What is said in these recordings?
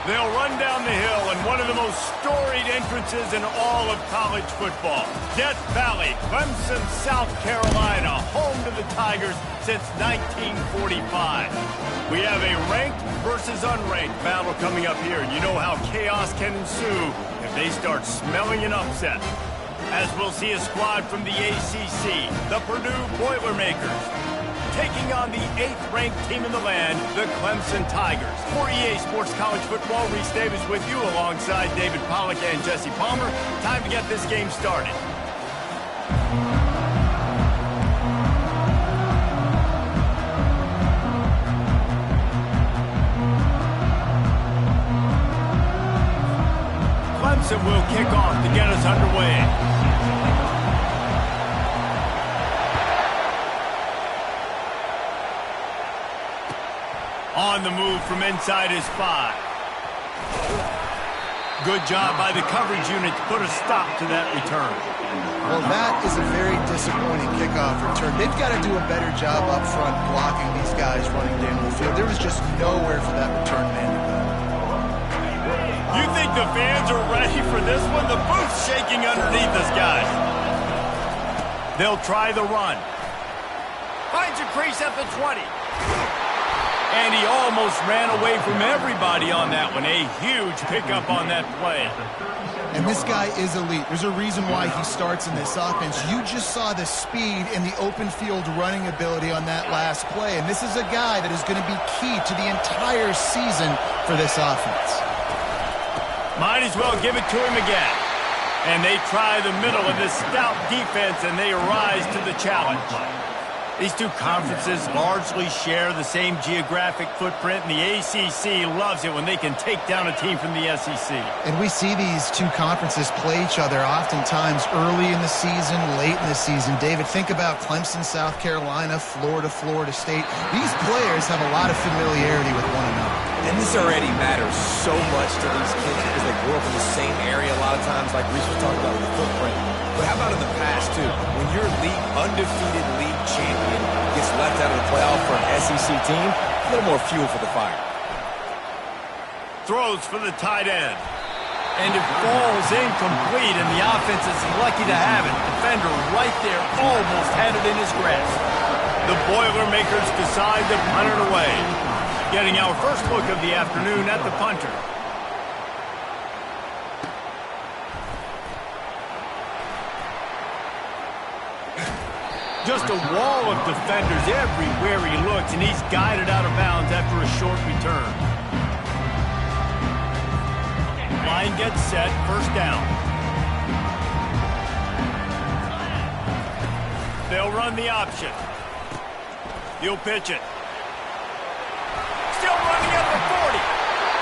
They'll run down the hill in one of the most storied entrances in all of college football. Death Valley, Clemson, South Carolina, home to the Tigers since 1945. We have a ranked versus unranked battle coming up here, and you know how chaos can ensue if they start smelling an upset. As we'll see a squad from the ACC, the Purdue Boilermakers, taking on the 8th-ranked team in the land, the Clemson Tigers. For EA Sports College Football, Reese Davis with you alongside David Pollack and Jesse Palmer. Time to get this game started. Clemson will kick off to get us underway. On the move from inside his 5. Good job by the coverage unit to put a stop to that return. Well, that is a very disappointing kickoff return. They've got to do a better job up front blocking these guys running down the field. There was just nowhere for that return man to go. You think the fans are ready for this one? The booth's shaking underneath us, guys. They'll try the run. Finds a crease at the 20. And he almost ran away from everybody on that one. A huge pickup on that play. And this guy is elite. There's a reason why he starts in this offense. You just saw the speed and the open field running ability on that last play. And this is a guy that is going to be key to the entire season for this offense. Might as well give it to him again. And they try the middle of this stout defense, and they rise to the challenge. These two conferences largely share the same geographic footprint, and the ACC loves it when they can take down a team from the SEC. And we see these two conferences play each other oftentimes early in the season, late in the season. David, think about Clemson, South Carolina, Florida, Florida State. These players have a lot of familiarity with one another. And this already matters so much to these kids because they grew up in the same area a lot of times, like Reese was talking about with the footprint. But how about in the past, too? When your undefeated league champion gets left out of the playoff for an SEC team, a little more fuel for the fire. Throws for the tight end. And it falls incomplete, and the offense is lucky to have it. Defender right there almost had it in his grasp. The Boilermakers decide to punt it away. Getting our first look of the afternoon at the punter. Just a wall of defenders everywhere he looks, and he's guided out of bounds after a short return. Line gets set, first down. They'll run the option. He'll pitch it. Still running at the 40.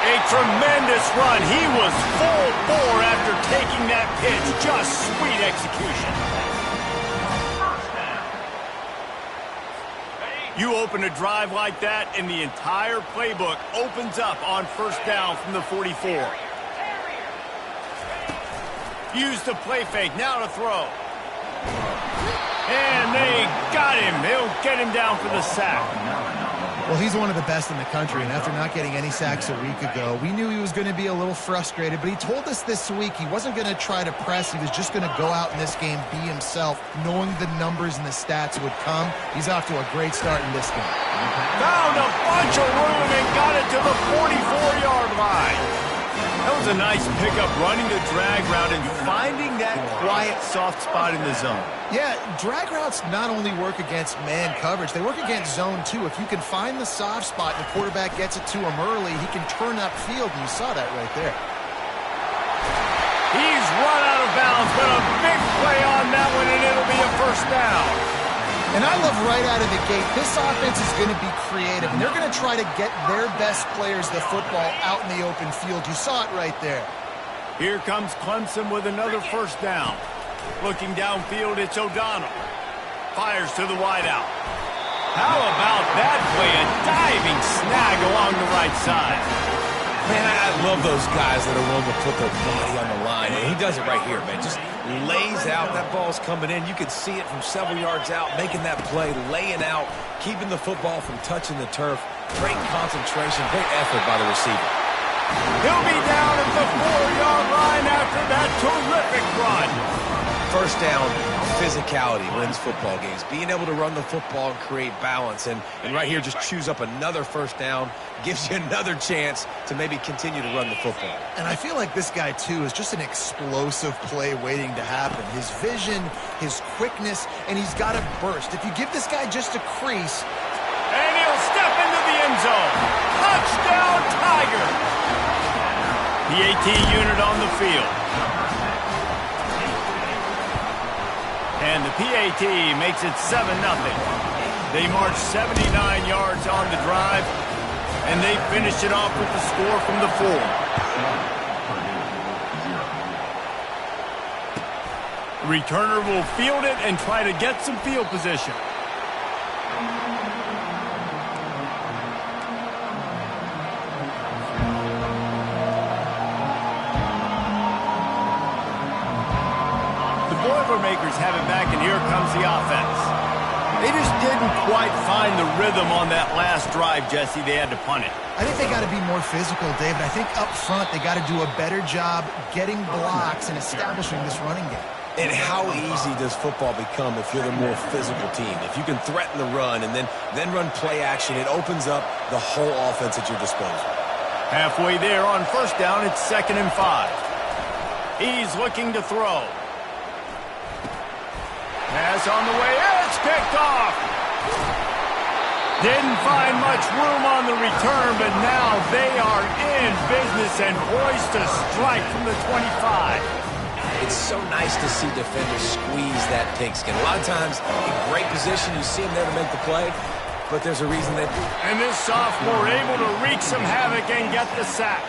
A tremendous run. He was full bore after taking that pitch. Just sweet execution. You open a drive like that, and the entire playbook opens up on first down from the 44. Use the play fake, now to throw. And they got him. They'll get him down for the sack. Well, he's one of the best in the country, and after not getting any sacks a week ago, we knew he was going to be a little frustrated, but he told us this week he wasn't going to try to press. He was just going to go out in this game, be himself, knowing the numbers and the stats would come. He's off to a great start in this game. Found a bunch of room and got it to the 44-yard line. That was a nice pickup, running the drag route and finding that quiet, soft spot in the zone. Yeah, drag routes not only work against man coverage, they work against zone too. If you can find the soft spot and the quarterback gets it to him early, he can turn upfield, and you saw that right there. He's run out of bounds, but a big play on that one, and it'll be a first down. And I love right out of the gate, this offense is going to be creative, and they're going to try to get their best players the football out in the open field. You saw it right there. Here comes Clemson with another first down. Looking downfield, it's O'Donnell. Fires to the wideout. How about that play? A diving snag along the right side. Man, I love those guys that are willing to put their body on the line. And he does it right here, man. Just lays out. That ball's coming in. You can see it from several yards out, making that play, laying out, keeping the football from touching the turf. Great concentration, great effort by the receiver. He'll be down at the 4-yard line after that terrific run. First down, physicality wins football games. Being able to run the football and create balance. And right here, just choose up another first down, gives you another chance to maybe continue to run the football. And I feel like this guy, too, is just an explosive play waiting to happen. His vision, his quickness, and he's got a burst. If you give this guy just a crease... And he'll step into the end zone. Touchdown, Tigers! PAT unit on the field. And the PAT makes it 7-0. They march 79 yards on the drive, and they finish it off with the score from the 4. The returner will field it and try to get some field position. Boilermakers have it back, and here comes the offense. They just didn't quite find the rhythm on that last drive, Jesse. They had to punt it. I think they got to be more physical, David. I think up front they got to do a better job getting blocks and establishing this running game. And how easy does football become if you're the more physical team? If you can threaten the run and then run play action, it opens up the whole offense at your disposal. Halfway there on first down, it's 2nd and 5. He's looking to throw. Pass on the way, it's picked off. Didn't find much room on the return, but now they are in business and poised to strike from the 25. It's so nice to see defenders squeeze that pigskin. A lot of times, in great position, you see them there to make the play, but there's a reason they do. And this sophomore able to wreak some havoc and get the sack.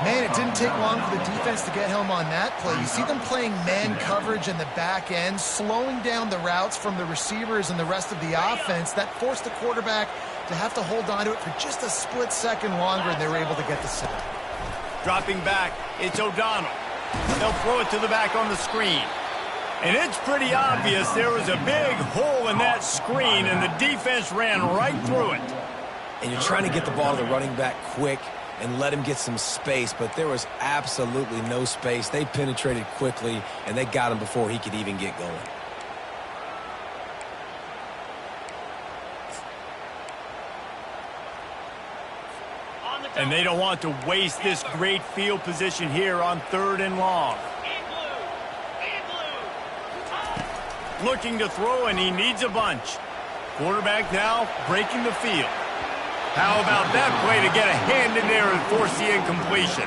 Man, it didn't take long for the defense to get home on that play. You see them playing man coverage in the back end, slowing down the routes from the receivers and the rest of the offense. That forced the quarterback to have to hold on to it for just a split second longer, and they were able to get the sack. Dropping back, it's O'Donnell. They'll throw it to the back on the screen. And it's pretty obvious there was a big hole in that screen, and the defense ran right through it. And you're trying to get the ball to the running back quick and let him get some space, but there was absolutely no space. They penetrated quickly, and they got him before he could even get going. And they don't want to waste this great field position here on 3rd and long. Looking to throw, and he needs a bunch. Quarterback now breaking the field. How about that play to get a hand in there and force the incompletion?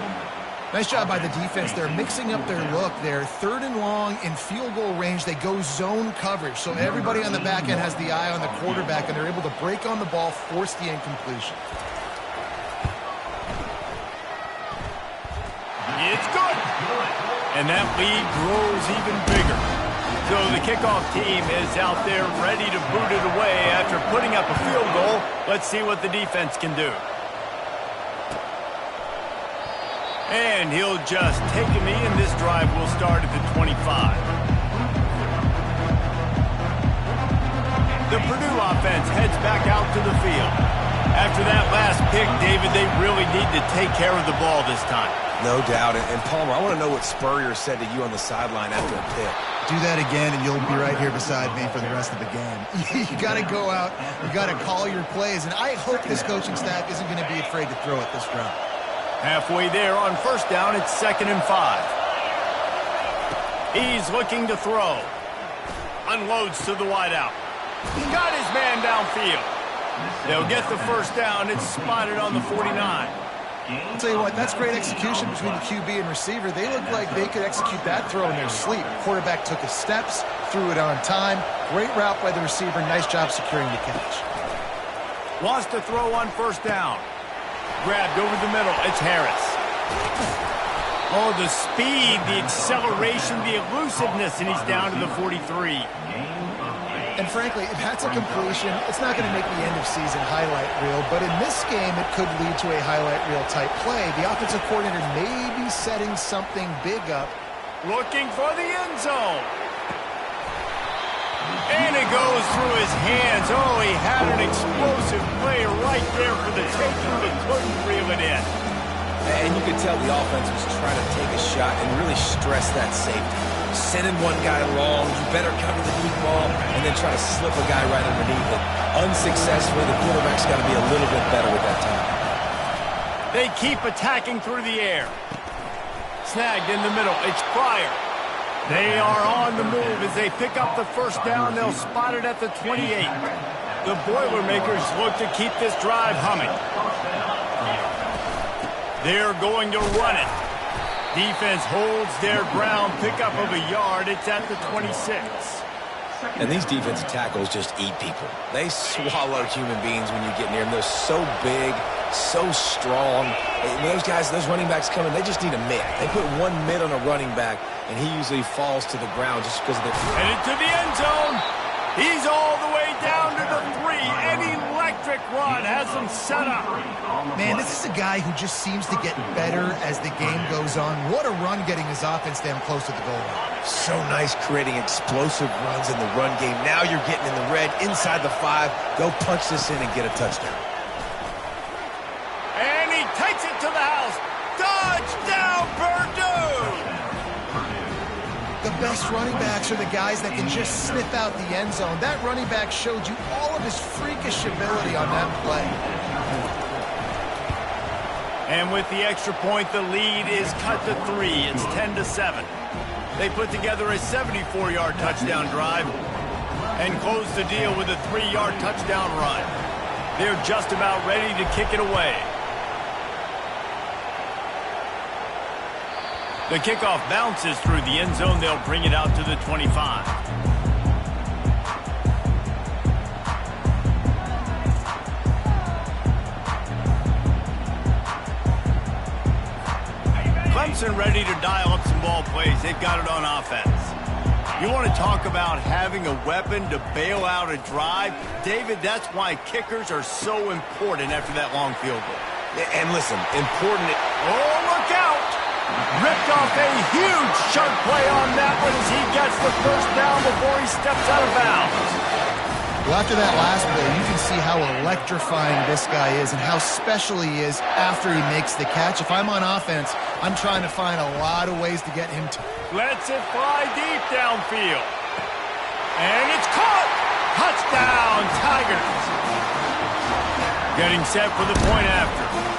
Nice job by the defense. They're mixing up their look. They're 3rd and long in field goal range. They go zone coverage, so everybody on the back end has the eye on the quarterback, and they're able to break on the ball, force the incompletion. It's good. And that lead grows even bigger. So the kickoff team is out there ready to boot it away after putting up a field goal. Let's see what the defense can do. And he'll just take a knee, and this drive will start at the 25. The Purdue offense heads back out to the field. After that last pick, David, they really need to take care of the ball this time. No doubt. And Palmer, I want to know what Spurrier said to you on the sideline after a pick. Do that again, and you'll be right here beside me for the rest of the game. You got to go out. You got to call your plays, and I hope this coaching staff isn't going to be afraid to throw it this round. Halfway there on first down, it's 2nd and 5. He's looking to throw. Unloads to the wideout. He got his man downfield. They'll get the first down. It's spotted on the 49. I'll tell you what, that's great execution between the QB and receiver. They look like they could execute that throw in their sleep. Quarterback took his steps, threw it on time. Great route by the receiver. Nice job securing the catch. Wants to throw on first down. Grabbed over the middle. It's Harris. Oh, the speed, the acceleration, the elusiveness, and he's down to the 43. And frankly, if that's a completion, it's not going to make the end-of-season highlight reel. But in this game, it could lead to a highlight reel type play. The offensive coordinator may be setting something big up. Looking for the end zone. And it goes through his hands. Oh, he had an explosive play right there for the taking, but couldn't reel it in. And you could tell the offense was trying to take a shot and really stress that safety. Sending one guy long, you better cover the deep ball, and then try to slip a guy right underneath it. Unsuccessfully, the quarterback's got to be a little bit better with that time. They keep attacking through the air. Snagged in the middle. It's Pryor. They are on the move as they pick up the first down. They'll spot it at the 28. The Boilermakers look to keep this drive humming. They're going to run it. Defense holds their ground. Pickup of a yard. It's at the 26. And these defensive tackles just eat people. They swallow human beings when you get near them. They're so big, so strong. When those guys, those running backs come in, they just need a mid. They put one mid on a running back, and he usually falls to the ground just because of the... Headed to the end zone. He's all the way down to the 3. An electric run has him set up. Man, this is a guy who just seems to get better as the game goes on. What a run getting his offense down close to the goal line. So nice creating explosive runs in the run game. Now you're getting in the red, inside the 5. Go punch this in and get a touchdown. And he takes it to the house. Touchdown, Purdue! The best running backs are the guys that can just sniff out the end zone. That running back showed you all of his freakish ability on that play. And with the extra point, the lead is cut to 3. It's 10-7. They put together a 74-yard touchdown drive and close the deal with a 3-yard touchdown run. They're just about ready to kick it away. The kickoff bounces through the end zone. They'll bring it out to the 25. Clemson ready to dial up some ball plays. They've got it on offense. You want to talk about having a weapon to bail out a drive? David, that's why kickers are so important after that long field goal. And listen, important... Oh, look out! Ripped off a huge chunk play on that one as he gets the first down before he steps out of bounds. Well, after that last play, you can see how electrifying this guy is and how special he is after he makes the catch. If I'm on offense, I'm trying to find a lot of ways to get him to... Lets it fly deep downfield. And it's caught! Touchdown, Tigers! Getting set for the point after.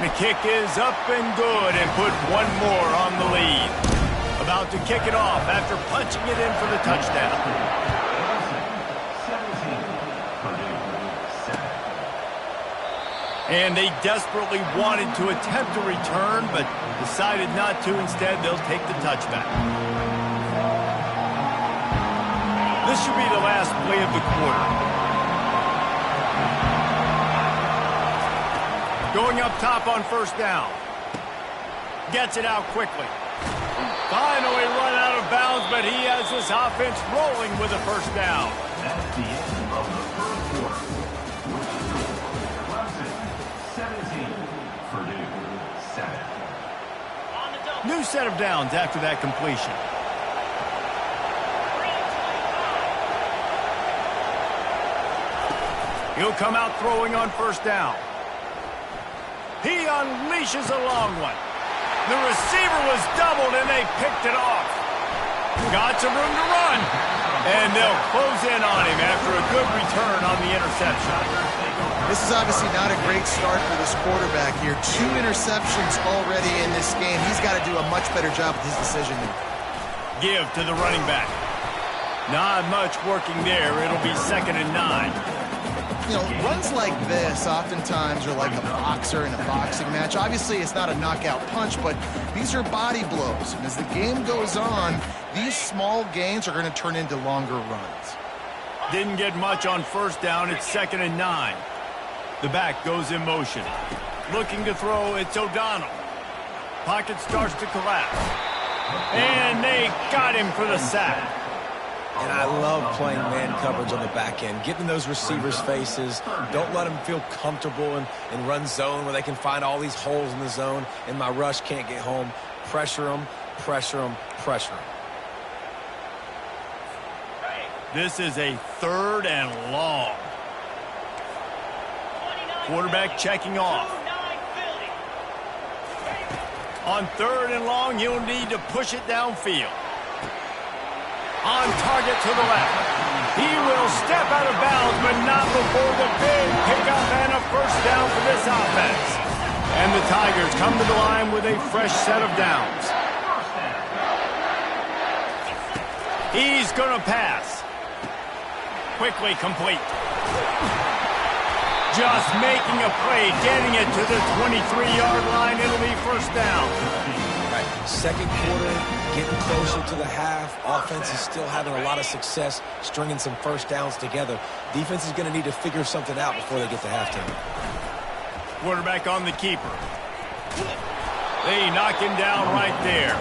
The kick is up and good and put one more on the lead. About to kick it off after punching it in for the touchdown. And they desperately wanted to attempt a return, but decided not to. Instead, they'll take the touchback. This should be the last play of the quarter. Going up top on first down. Gets it out quickly. Finally run out of bounds, but he has this offense rolling with a first down. That's the end of the first quarter. Clemson 17, Purdue 7. New set of downs after that completion. He'll come out throwing on first down. He unleashes a long one. The receiver was doubled, and they picked it off. Got some room to run. And they'll close in on him after a good return on the interception. This is obviously not a great start for this quarterback here. 2 interceptions already in this game. He's got to do a much better job with his decision. Give to the running back. Not much working there. It'll be 2nd and 9. You know, runs like this oftentimes are like a boxer in a boxing match. Obviously, it's not a knockout punch, but these are body blows. And as the game goes on, these small gains are going to turn into longer runs. Didn't get much on first down. It's 2nd and 9. The back goes in motion. Looking to throw, it's O'Donnell. Pocket starts to collapse. And they got him for the sack. And I love playing man coverage on the back end, getting in those receivers' faces. Don't let them feel comfortable in run zone where they can find all these holes in the zone and my rush can't get home. Pressure them, pressure them, pressure them. This is a 3rd and long. Quarterback checking off. On 3rd and long, you'll need to push it downfield. On target to the left. He will step out of bounds, but not before the big pickup and a first down for this offense. And the Tigers come to the line with a fresh set of downs. He's going to pass. Quickly complete. Just making a play, getting it to the 23-yard line. It'll be first down. Right. Second quarter, getting closer to the half. Offense is still having a lot of success stringing some first downs together. Defense is going to need to figure something out before they get to halftime. Quarterback on the keeper. They knock him down right there.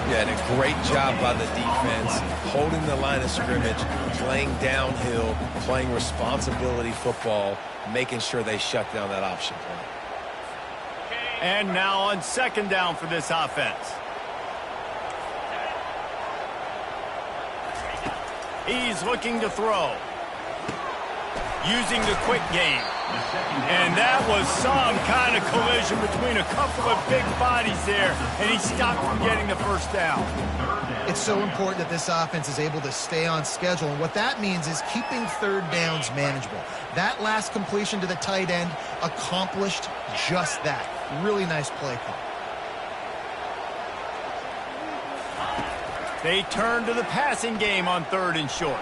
Yeah, and a great job by the defense, holding the line of scrimmage, playing downhill, playing responsibility football, making sure they shut down that option play. And now on 2nd down for this offense. He's looking to throw. Using the quick game. And that was some kind of collision between a couple of big bodies there, and he stopped from getting the first down. It's so important that this offense is able to stay on schedule, and what that means is keeping 3rd downs manageable. That last completion to the tight end accomplished just that. Really nice play call. They turn to the passing game on 3rd and short.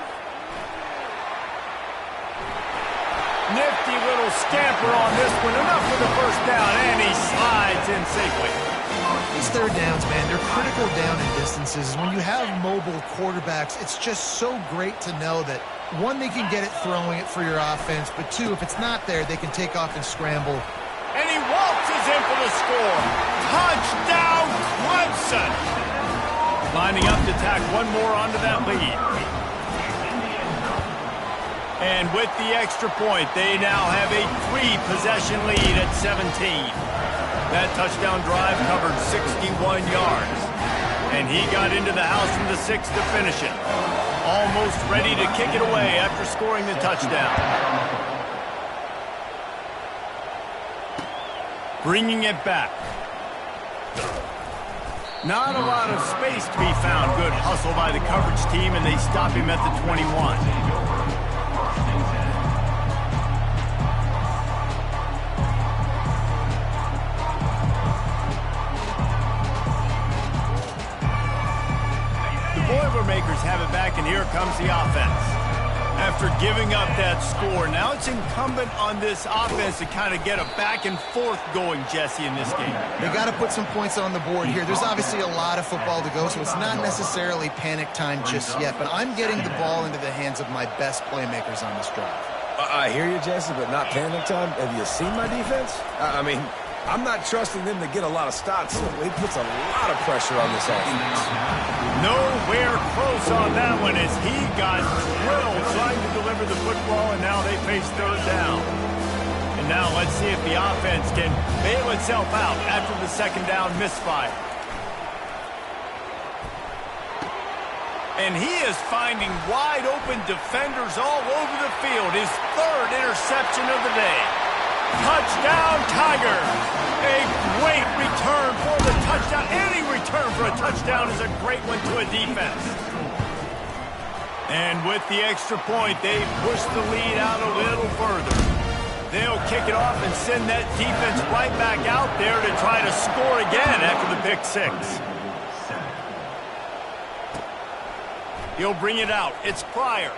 Nifty little scamper on this one. Enough for the first down, and he slides in safely. These 3rd downs, man, they're critical down in distances. When you have mobile quarterbacks, it's just so great to know that, 1, they can get it throwing it for your offense, but 2, if it's not there, they can take off and scramble. And he waltzes in for the score. Touchdown, Clemson! Lining up to tack one more onto that lead. And with the extra point, they now have a 3-possession lead at 17. That touchdown drive covered 61 yards. And he got into the house from the 6 to finish it. Almost ready to kick it away after scoring the touchdown. Bringing it back. Not a lot of space to be found. Good hustle by the coverage team, and they stop him at the 21. Boilermakers have it back, and here comes the offense. After giving up that score, now it's incumbent on this offense to kind of get a back and forth going, Jesse, in this game. They got to put some points on the board here. There's obviously a lot of football to go, so it's not necessarily panic time just yet, but I'm getting the ball into the hands of my best playmakers on this drive. I hear you, Jesse, but not panic time. Have you seen my defense? I mean, I'm not trusting them to get a lot of stops, so it puts a lot of pressure on this offense. Nowhere close on that one as he got drilled trying to deliver the football, and now they face 3rd down. And now let's see if the offense can bail itself out after the 2nd down misfire. And he is finding wide open defenders all over the field. His 3rd interception of the day. Touchdown, Tigers! A great return for the touchdown. Any return for a touchdown is a great one to a defense. And with the extra point, they push the lead out a little further. They'll kick it off and send that defense right back out there to try to score again after the pick 6. He'll bring it out. It's Pryor.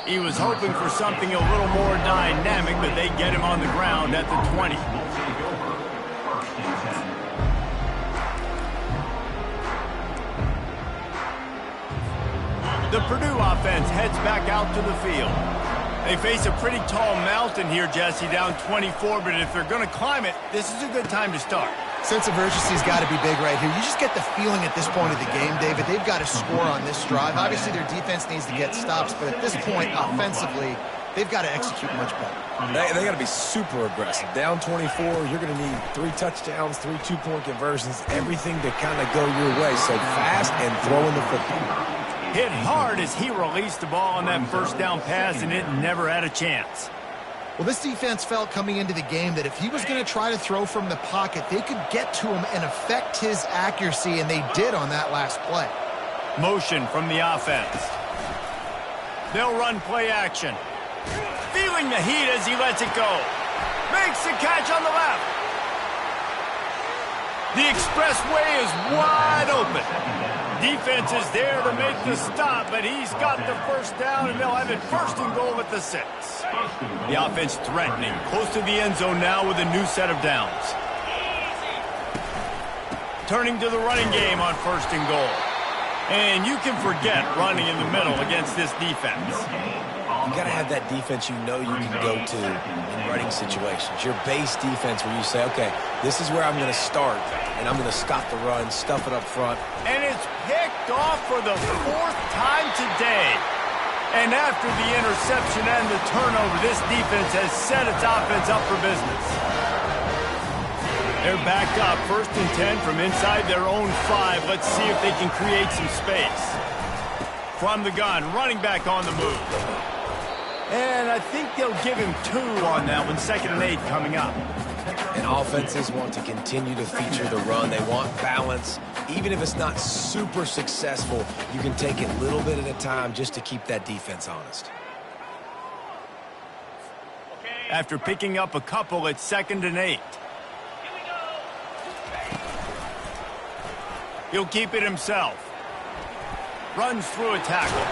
He was hoping for something a little more dynamic, but they get him on the ground at the 20. The Purdue offense heads back out to the field. They face a pretty tall mountain here, Jesse, down 24, but if they're going to climb it, this is a good time to start. Sense of urgency's got to be big right here. You just get the feeling at this point of the game, David, they've got to score on this drive. Obviously, their defense needs to get stops, but at this point, offensively, they've got to execute much better. They got to be super aggressive. Down 24, you're going to need 3 touchdowns, 3 two-point conversions, everything to kind of go your way. So fast and throwing the football. Hit hard as he released the ball on that first down pass, and it never had a chance. Well, this defense felt coming into the game that if he was going to try to throw from the pocket, they could get to him and affect his accuracy, and they did on that last play. Motion from the offense. They'll run play action. Feeling the heat as he lets it go. Makes the catch on the left. The expressway is wide open. Defense is there to make the stop, but he's got the first down, and they'll have it first and goal at the 6. The offense threatening, close to the end zone now with a new set of downs. Turning to the running game on first and goal. And you can forget running in the middle against this defense. You got to have that defense you know you can go to in running situations. Your base defense where you say, okay, this is where I'm going to start, and I'm going to stop the run, stuff it up front. And it's picked off for the 4th time today. And after the interception and the turnover, this defense has set its offense up for business. They're back up, 1st and 10 from inside their own 5. Let's see if they can create some space. From the gun, running back on the move. And I think they'll give him 2 on that one, 2nd and 8 coming up. And offenses want to continue to feature the run. They want balance. Even if it's not super successful, you can take it little bit at a time just to keep that defense honest. After picking up a couple, it's 2nd and 8. He'll keep it himself. Runs through a tackle.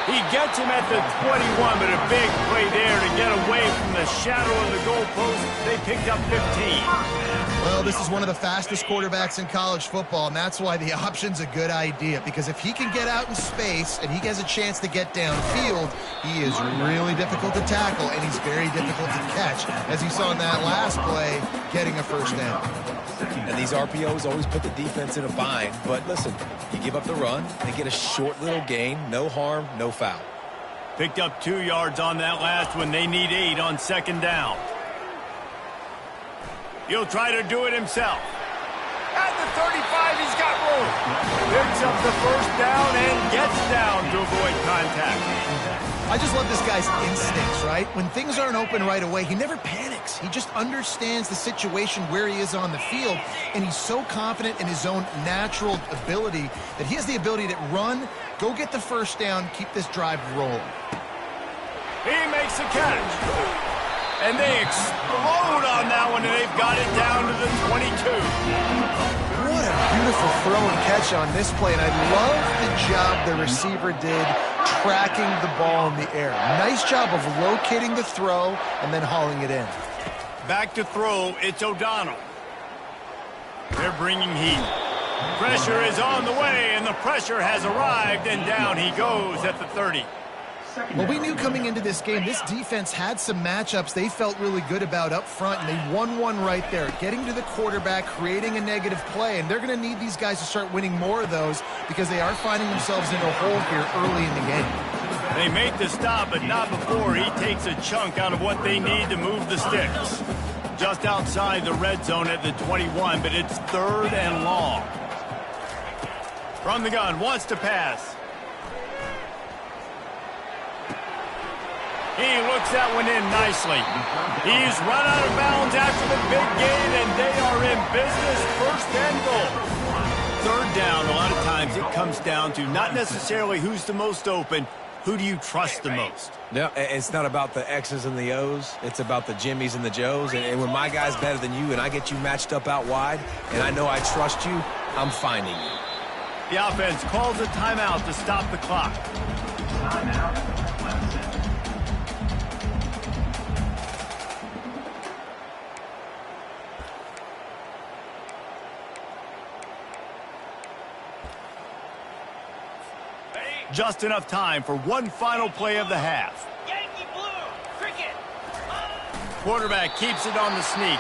He gets him at the 21, but a big play there to get away from the shadow of the goalpost. They picked up 15. Well, this is one of the fastest quarterbacks in college football, and that's why the option's a good idea, because if he can get out in space and he has a chance to get downfield, he is really difficult to tackle, and he's very difficult to catch, as you saw in that last play, getting a first down. And these RPOs always put the defense in a bind. But listen, you give up the run, they get a short little gain, no harm, no foul. Picked up 2 yards on that last one. They need 8 on 2nd down. He'll try to do it himself. At the 35, he's got room. Picks up the first down and gets down to avoid contact. I just love this guy's instincts, right? When things aren't open right away, he never panics. He just understands the situation where he is on the field, and he's so confident in his own natural ability that he has the ability to run, go get the first down, keep this drive rolling. He makes a catch. And they explode on that one, and they've got it down to the 22. What a beautiful throw and catch on this play, and I love the job the receiver did tracking the ball in the air. Nice job of locating the throw and then hauling it in. Back to throw, it's O'Donnell. They're bringing heat. Pressure is on the way, and the pressure has arrived, and down he goes at the 30. Well, we knew coming into this game, this defense had some matchups they felt really good about up front, and they won one right there, getting to the quarterback, creating a negative play, and they're going to need these guys to start winning more of those because they are finding themselves in a hole here early in the game. They make the stop, but not before he takes a chunk out of what they need to move the sticks. Just outside the red zone at the 21, but it's 3rd and long. From the gun, wants to pass. He looks that one in nicely. He's run out of bounds after the big gain, and they are in business, 1st and goal. 3rd down, a lot of times it comes down to not necessarily who's the most open, who do you trust the most? No, it's not about the X's and the O's. It's about the Jimmies and the Joes. And when my guy's better than you and I get you matched up out wide, and I know I trust you, I'm finding you. The offense calls a timeout to stop the clock. Timeout, Clemson. Just enough time for one final play of the half. Yankee Blue, cricket. Quarterback keeps it on the sneak.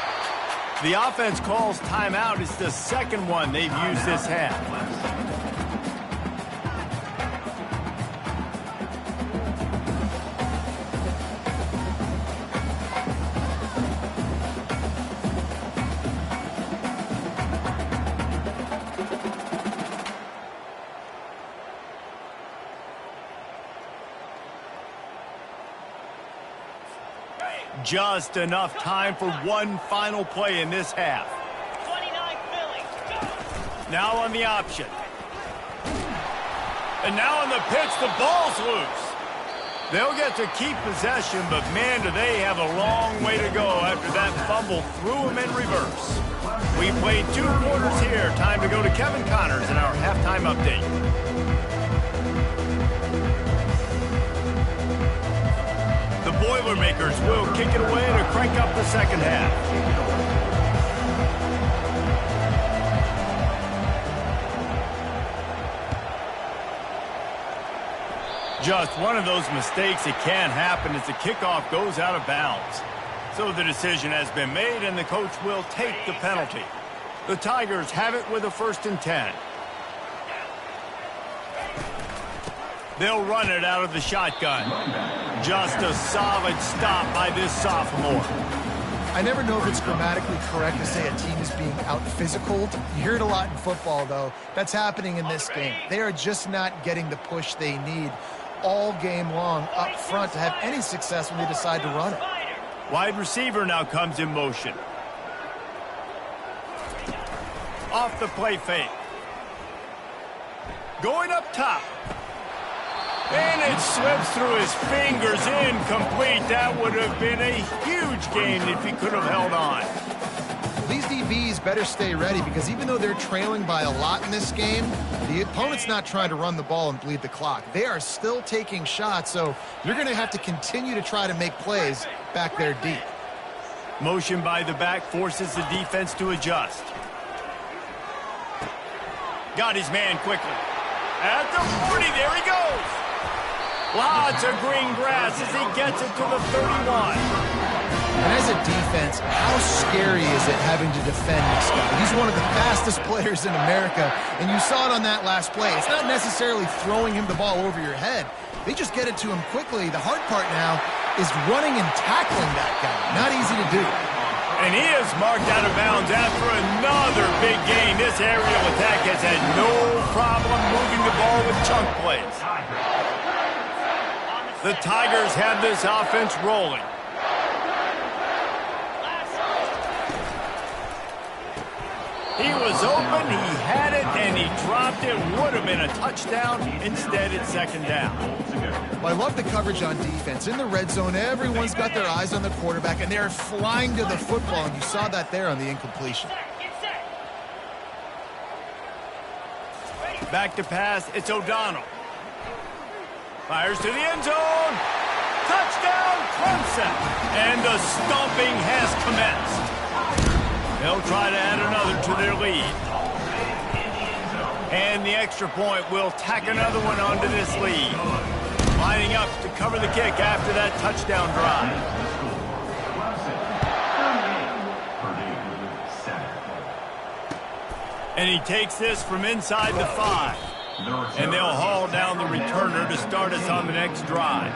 The offense calls timeout. It's the 2nd one they've used this half. Just enough time for one final play in this half. 29 Philly. Now on the option. And now on the pitch, the ball's loose. They'll get to keep possession, but man, do they have a long way to go after that fumble threw them in reverse. We played 2 quarters here. Time to go to Kevin Connors in our halftime update. The Boilermakers will kick it away to crank up the second half. Just one of those mistakes that can happen as the kickoff goes out of bounds. So the decision has been made, and the coach will take the penalty. The Tigers have it with a 1st and 10. They'll run it out of the shotgun. Just a solid stop by this sophomore. I never know if it's grammatically correct to say a team is being out-physicaled. You hear it a lot in football, though. That's happening in this game. They are just not getting the push they need all game long up front to have any success when they decide to run it. Wide receiver now comes in motion. Off the play fake. Going up top. And it slips through his fingers, incomplete. That would have been a huge gain if he could have held on. These DBs better stay ready, because even though they're trailing by a lot in this game, the opponent's not trying to run the ball and bleed the clock. They are still taking shots, so you're going to have to continue to try to make plays back there deep. Motion by the back forces the defense to adjust. Got his man quickly. At the 40, there he goes. Lots of green grass as he gets it to the 31. And as a defense, how scary is it having to defend this guy? He's one of the fastest players in America, and you saw it on that last play. It's not necessarily throwing him the ball over your head. They just get it to him quickly. The hard part now is running and tackling that guy. Not easy to do. And he is marked out of bounds after another big gain. This aerial attack has had no problem moving the ball with chunk plays. The Tigers have this offense rolling. He was open, he had it, and he dropped it. Would have been a touchdown. Instead, it's 2nd down. Well, I love the coverage on defense. In the red zone, everyone's got their eyes on the quarterback, and they're flying to the football, and you saw that there on the incompletion. Back to pass, it's O'Donnell. Fires to the end zone. Touchdown, Clemson. And the stomping has commenced. They'll try to add another to their lead. And the extra point will tack another one onto this lead. Lining up to cover the kick after that touchdown drive. And he takes this from inside the 5. And they'll haul down the returner to start us on the next drive.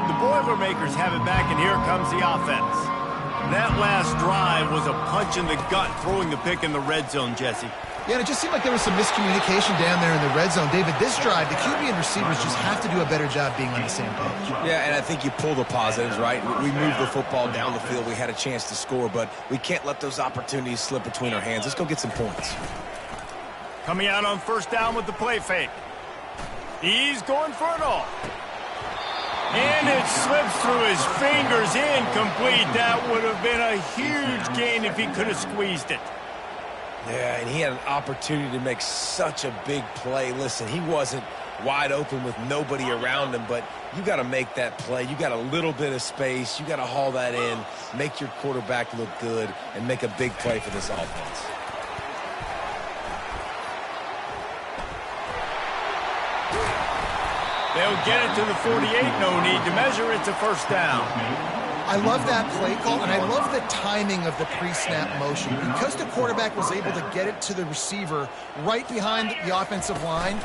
The Boilermakers have it back, and here comes the offense. That last drive was a punch in the gut, throwing the pick in the red zone, Jesse. Yeah, and it just seemed like there was some miscommunication down there in the red zone. David, this drive, the QB and receivers just have to do a better job being on the same page. Yeah, and I think you pull the positives, right? We moved the football down the field. We had a chance to score, but we can't let those opportunities slip between our hands. Let's go get some points. Coming out on 1st down with the play fake. He's going for it all. And it slips through his fingers, incomplete. That would have been a huge gain if he could have squeezed it. Yeah, and he had an opportunity to make such a big play. Listen, he wasn't wide open with nobody around him, but you got to make that play. You got a little bit of space. You got to haul that in, make your quarterback look good, and make a big play for this offense. They'll get it to the 48. No need to measure. It's a 1st down. I love that play call, and I love the timing of the pre-snap motion. Because the quarterback was able to get it to the receiver right behind the offensive line,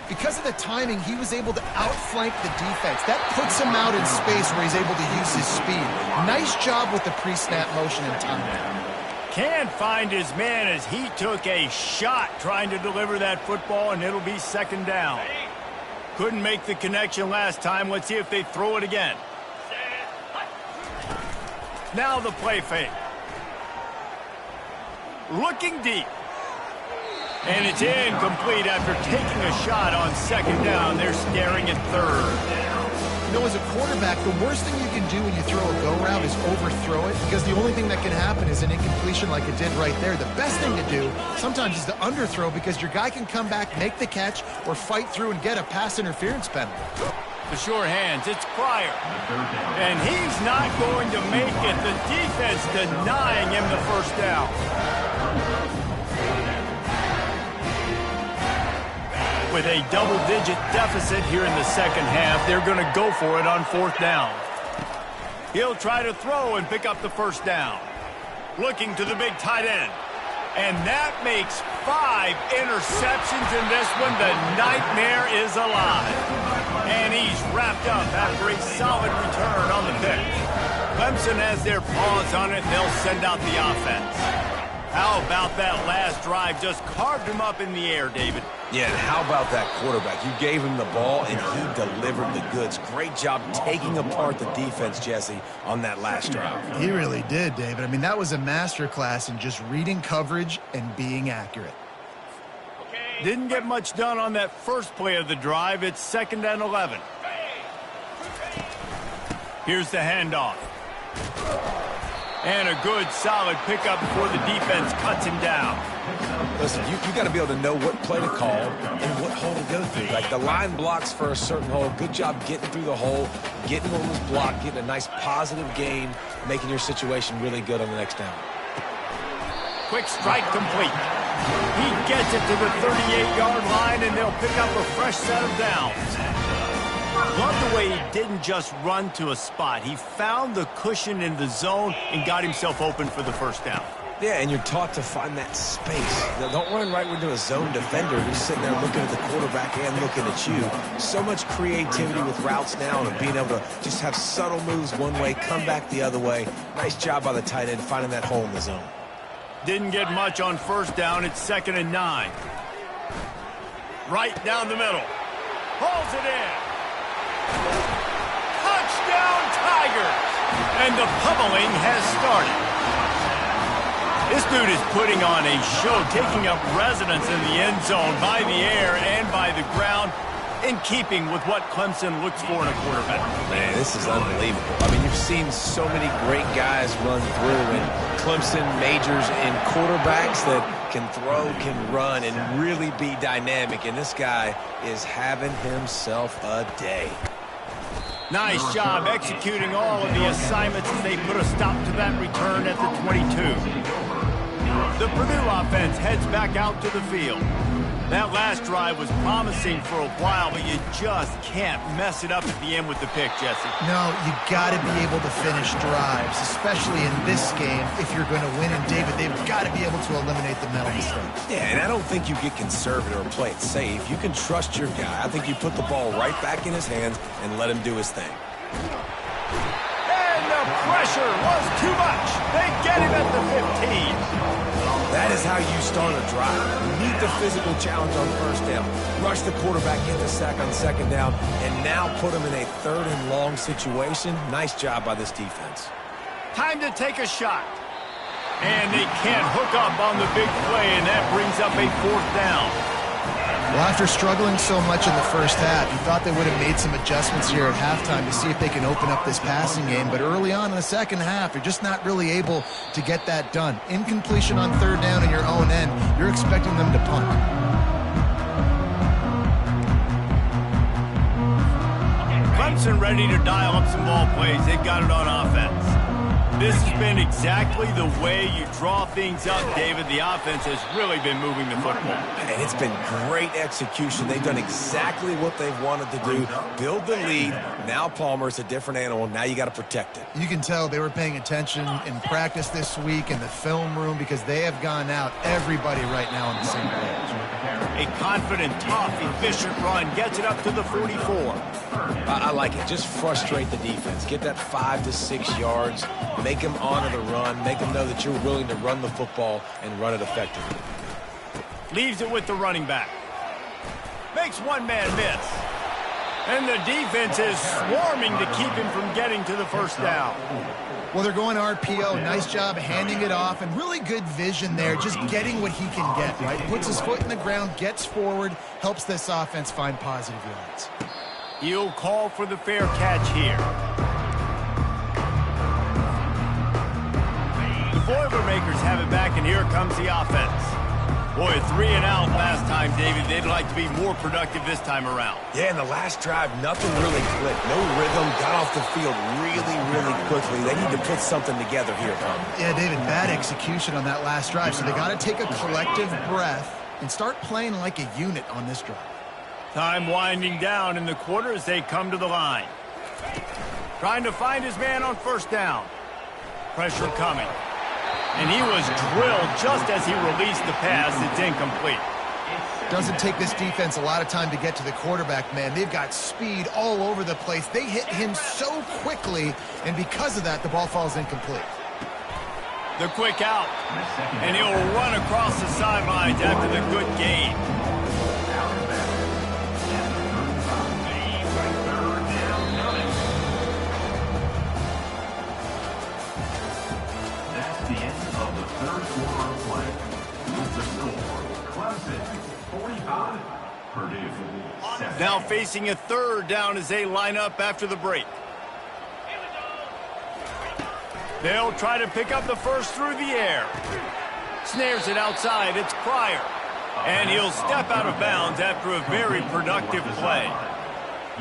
because of the timing, he was able to outflank the defense. That puts him out in space where he's able to use his speed. Nice job with the pre-snap motion and timing. Can't find his man as he took a shot trying to deliver that football, and it'll be 2nd down. Couldn't make the connection last time. Let's see if they throw it again. Now the play fake. Looking deep. And it's incomplete after taking a shot on second down. They're staring at third. You know, as a quarterback, the worst thing you can do when you throw a go route is overthrow it, because the only thing that can happen is an incompletion like it did right there. The best thing to do sometimes is to underthrow, because your guy can come back, make the catch, or fight through and get a pass interference penalty. The sure hands, it's Pryor. And he's not going to make it. The defense denying him the first down. With a double-digit deficit here in the second half, they're going to go for it on fourth down. He'll try to throw and pick up the first down. Looking to the big tight end. And that makes 5 interceptions in this one. The nightmare is alive. And he's wrapped up after a solid return on the pitch. Clemson has their paws on it. They'll send out the offense. How about that last drive? Just carved him up in the air, David. Yeah, and how about that quarterback? You gave him the ball, and he delivered the goods. Great job taking apart the defense, Jesse, on that last drive. He really did, David. I mean, that was a masterclass in just reading coverage and being accurate. Didn't get much done on that first play of the drive. It's 2nd and 11. Here's the handoff. And a good, solid pickup before the defense cuts him down. Listen, you got to be able to know what play to call and what hole to go through. Like, the line blocks for a certain hole. Good job getting through the hole, getting what was blocked, getting a nice positive gain, making your situation really good on the next down. Quick strike complete. He gets it to the 38-yard line, and they'll pick up a fresh set of downs. Love the way he didn't just run to a spot. He found the cushion in the zone and got himself open for the first down. Yeah, and you're taught to find that space. Now, don't run right into a zone defender who's sitting there looking at the quarterback and looking at you. So much creativity with routes now and being able to just have subtle moves one way, come back the other way. Nice job by the tight end finding that hole in the zone. Didn't get much on first down. It's 2nd and 9. Right down the middle. Pulls it in. Touchdown, Tigers! And the pummeling has started. This dude is putting on a show, taking up residence in the end zone by the air and by the ground, in keeping with what Clemson looks for in a quarterback. Man, this is unbelievable. I mean, you've seen so many great guys run through, and Clemson majors in quarterbacks that can throw, can run, and really be dynamic. And this guy is having himself a day. Nice job executing all of the assignments as they put a stop to that return at the 22. The Purdue offense heads back out to the field. That last drive was promising for a while, but you just can't mess it up at the end with the pick, Jesse. No, you got to be able to finish drives, especially in this game. If you're going to win, and David, they've got to be able to eliminate the mental mistakes. Yeah, and I don't think you get conservative or play it safe. You can trust your guy. I think you put the ball right back in his hands and let him do his thing. And the pressure was too much. They get him at the 15. That is how you start a drive. Meet the physical challenge on first down. Rush the quarterback, get the sack on second down, and now put him in a 3rd and long situation. Nice job by this defense. Time to take a shot. And they can't hook up on the big play, and that brings up a 4th down. Well, after struggling so much in the first half, you thought they would have made some adjustments here at halftime to see if they can open up this passing game. But early on in the second half, you're just not really able to get that done. Incompletion on 3rd down in your own end, you're expecting them to punt. Clemson ready to dial up some ball plays. They've got it on offense. This has been exactly the way you draw things up, David. The offense has really been moving the football. And it's been great execution. They've done exactly what they've wanted to do. Build the lead. Now Palmer's a different animal. Now you got to protect it. You can tell they were paying attention in practice this week in the film room, because they have gone out, everybody right now on the same page. A confident, tough, efficient run gets it up to the 44. I like it. Just frustrate the defense. Get that 5 to 6 yards. Make them honor the run. Make them know that you're willing to run the football and run it effectively. Leaves it with the running back. Makes one man miss. And the defense is swarming to keep him from getting to the first down. Well, they're going RPO. Nice job handing it off, and really good vision there, just getting what he can get, right? Puts his foot in the ground, gets forward, helps this offense find positive yards. He'll call for the fair catch here. The Boilermakers have it back, and here comes the offense. Boy, 3 and out last time, David. They'd like to be more productive this time around. Yeah, in the last drive, nothing really clicked. No rhythm, got off the field really, really quickly. They need to put something together here, Tom. Yeah, David, bad execution on that last drive, so they got to take a collective breath and start playing like a unit on this drive. Time winding down in the quarter as they come to the line. Trying to find his man on first down. Pressure coming. And he was drilled just as he released the pass. It's incomplete. Doesn't take this defense a lot of time to get to the quarterback, man. They've got speed all over the place. They hit him so quickly, and because of that, the ball falls incomplete. The quick out. And he'll run across the sidelines after the good gain. The end of the third quarter of play. With the score, Clemson 45, Purdue 7. Now facing a third down as they line up after the break. They'll try to pick up the first through the air. Snares it outside. It's Pryor. And he'll step out of bounds after a very productive play.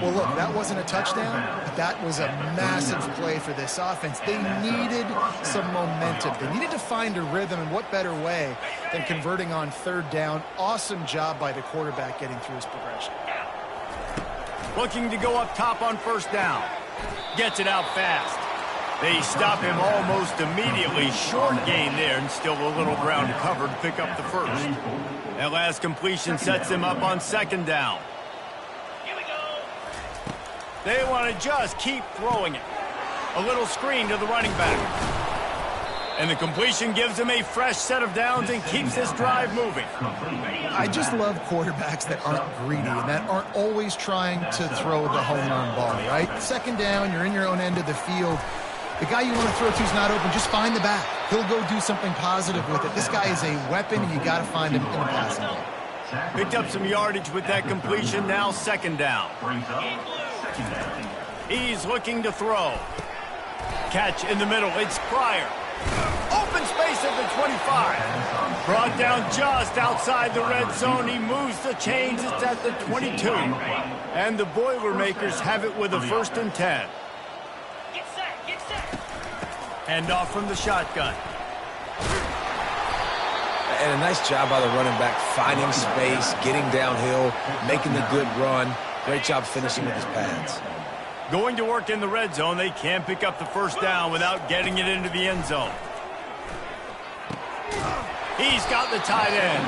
Well, look, that wasn't a touchdown, but that was a massive play for this offense. They needed some momentum. They needed to find a rhythm, and what better way than converting on third down. Awesome job by the quarterback getting through his progression. Looking to go up top on first down. Gets it out fast. They stop him almost immediately. Short gain there, and still a little ground to cover to pick up the first. That last completion sets him up on second down. They want to just keep throwing it. A little screen to the running back. And the completion gives him a fresh set of downs and keeps this drive moving. I just love quarterbacks that aren't greedy and that aren't always trying to throw the home run ball, right? Second down, you're in your own end of the field. The guy you want to throw to is not open. Just find the back. He'll go do something positive with it. This guy is a weapon, and you got to find him in the passing game. Picked up some yardage with that completion. Now second down. He's looking to throw. Catch in the middle. It's Pryor. Open space at the 25. Brought down just outside the red zone. He moves the chains. It's at the 22. And the Boilermakers have it with a 1st and 10. Get set, get set. Hand off from the shotgun. And a nice job by the running back, finding space, getting downhill, making the good run. Great job finishing with his pads. Going to work in the red zone. They can't pick up the first down without getting it into the end zone. He's got the tight end.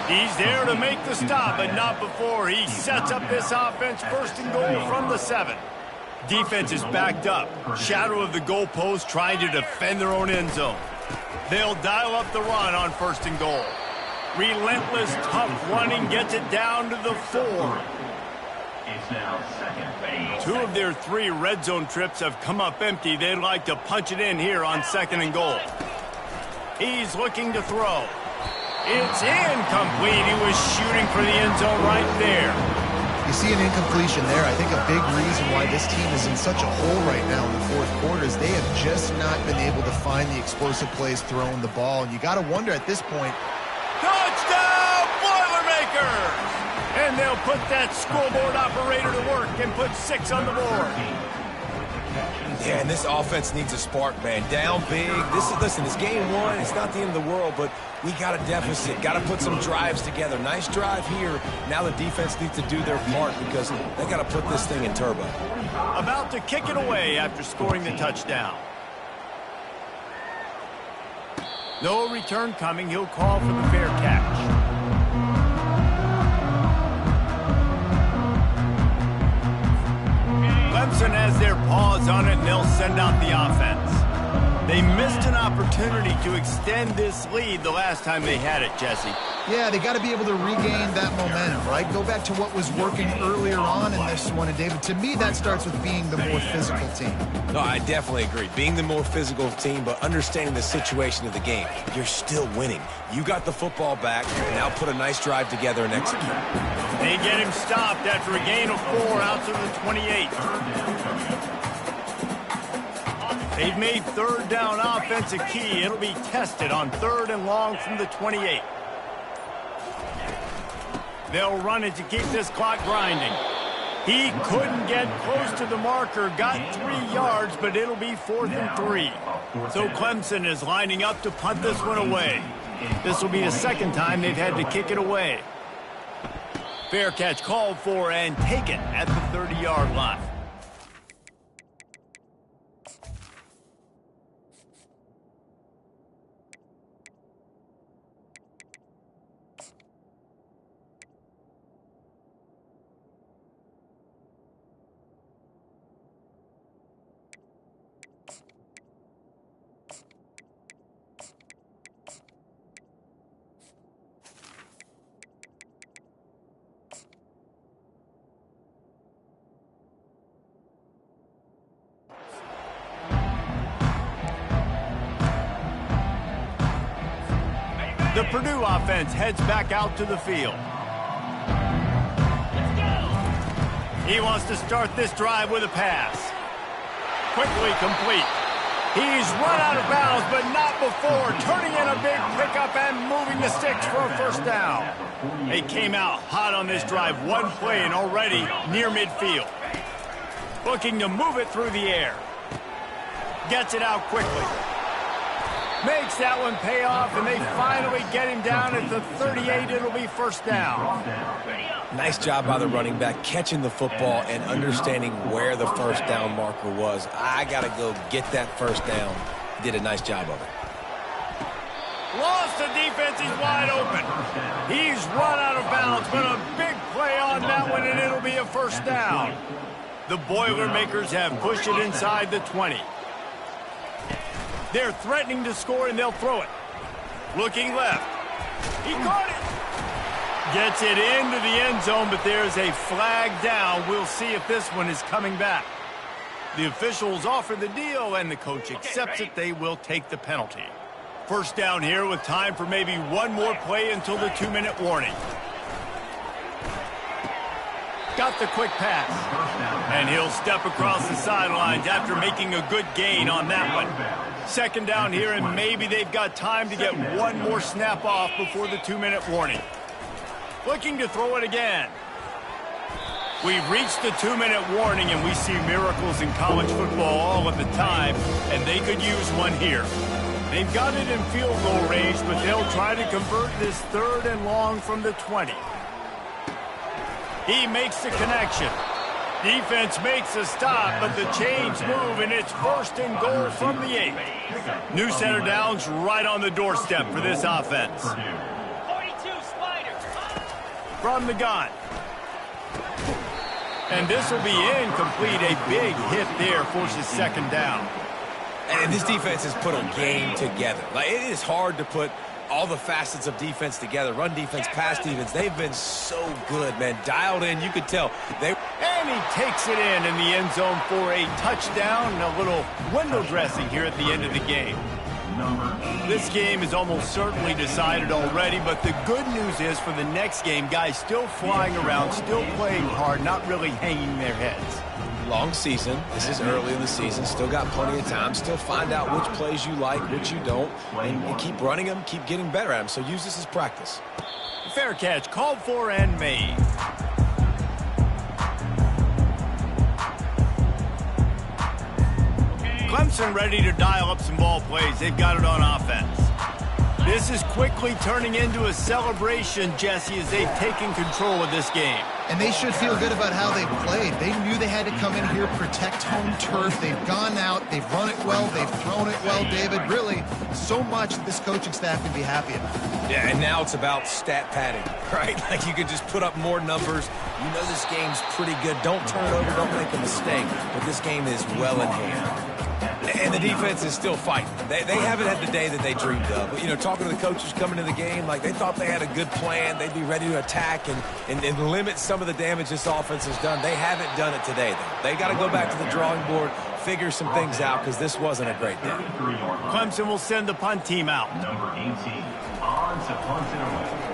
He's there to make the stop, but not before. He sets up this offense 1st and goal from the 7. Defense is backed up. Shadow of the goalpost trying to defend their own end zone. They'll dial up the run on 1st and goal. Relentless, tough running gets it down to the 4. It's now 2nd. 2 of their 3 red zone trips have come up empty. They'd like to punch it in here on 2nd and goal. He's looking to throw. It's incomplete. He was shooting for the end zone right there. You see an incompletion there. I think a big reason why this team is in such a hole right now in the 4th quarter is they have just not been able to find the explosive plays throwing the ball. And you got to wonder at this point. Touchdown, Boilermakers! And they'll put that scoreboard operator to work and put 6 on the board. Yeah, and this offense needs a spark, man. Down big. Listen, it's game 1. It's not the end of the world, but we got a deficit. Got to put some drives together. Nice drive here. Now the defense needs to do their part because they got to put this thing in turbo. About to kick it away after scoring the touchdown. No return coming. He'll call for the fair catch. Clemson has their paws on it, and they'll send out the offense. They missed an opportunity to extend this lead the last time they had it, Jesse. Yeah, they got to be able to regain that momentum, right? Go back to what was working earlier on in this one. And, David, to me, that starts with being the more physical team. No, I definitely agree. Being the more physical team, but understanding the situation of the game. You're still winning. You got the football back. Now put a nice drive together and execute. They get him stopped after a gain of 4 out to the 28. They've made third down offense a key. It'll be tested on 3rd and long from the 28. They'll run it to keep this clock grinding. He couldn't get close to the marker, got 3 yards, but it'll be 4th and 3. So Clemson is lining up to punt this one away. This will be the second time they've had to kick it away. Fair catch called for and taken at the 30-yard line. The Purdue offense heads back out to the field. He wants to start this drive with a pass. Quickly complete. He's run out of bounds, but not before turning in a big pickup and moving the sticks for a first down. They came out hot on this drive, one play and already near midfield. Looking to move it through the air. Gets it out quickly. Makes that one pay off, and they finally get him down at the 38. It'll be first down. Nice job by the running back, catching the football and understanding where the first down marker was. I got to go get that first down. Did a nice job of it. Lost the defense. He's wide open. He's run out of bounds, but a big play on that one, and it'll be a first down. The Boilermakers have pushed it inside the 20. They're threatening to score, and they'll throw it. Looking left. He caught it. Gets it into the end zone, but there's a flag down. We'll see if this one is coming back. The officials offer the deal, and the coach accepts it. They will take the penalty. First down here with time for maybe one more play until the 2-minute warning. Got the quick pass. And he'll step across the sidelines after making a good gain on that one. Second down here, and maybe they've got time to get one more snap off before the 2-minute warning. Looking to throw it again. We've reached the 2-minute warning, and we see miracles in college football all of the time, and they could use one here. They've got it in field goal range, but they'll try to convert this 3rd and long from the 20. He makes the connection. Defense makes a stop, but the chains move, and it's 1st and goal from the 8. New center downs right on the doorstep for this offense. 42 Spider. From the gun. And this will be incomplete. A big hit there forces second down. And this defense has put a game together. Like, it is hard to put all the facets of defense together. Run defense, pass defense. They've been so good, man. Dialed in, you could tell. And he takes it in the end zone for a touchdown and a little window dressing here at the end of the game. This game is almost certainly decided already, but the good news is for the next game, guys still flying around, still playing hard, not really hanging their heads. Long season. This is early in the season. Still got plenty of time. Still find out which plays you like, which you don't, and keep running them, keep getting better at them. So use this as practice. Fair catch called for and made. Clemson ready to dial up some ball plays. They've got it on offense. This is quickly turning into a celebration, Jesse, as they've taken control of this game. And they should feel good about how they played. They knew they had to come in here, protect home turf. They've gone out, they've run it well, they've thrown it well, David. Really, so much this coaching staff can be happy about. Yeah, and now it's about stat padding, right? Like, you can just put up more numbers. You know this game's pretty good. Don't turn it over, don't make a mistake. But this game is well in hand. And the defense is still fighting. They haven't had the day that they dreamed of. But, you know, talking to the coaches coming to the game, like they thought they had a good plan. They'd be ready to attack and limit some of the damage this offense has done. They haven't done it today, though. They got to go back to the drawing board, figure some things out, because this wasn't a great day. Clemson will send the punt team out. Number 18 on to punt it away.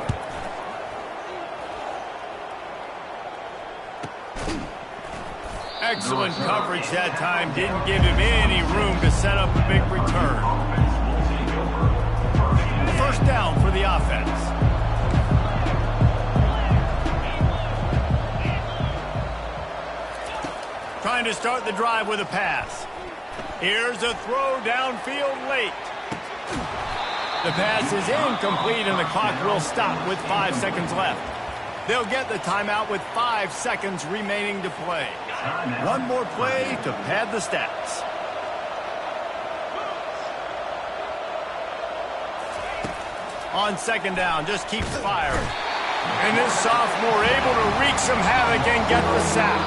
Excellent coverage that time. Didn't give him any room to set up a big return. First down for the offense. Trying to start the drive with a pass. Here's a throw downfield late. The pass is incomplete and the clock will stop with 5 seconds left. They'll get the timeout with 5 seconds remaining to play. One more play to pad the stats. On second down, just keeps firing. And this sophomore able to wreak some havoc and get the sack.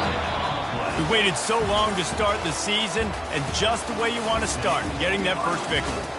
We waited so long to start the season, and just the way you want to start, getting that first victory.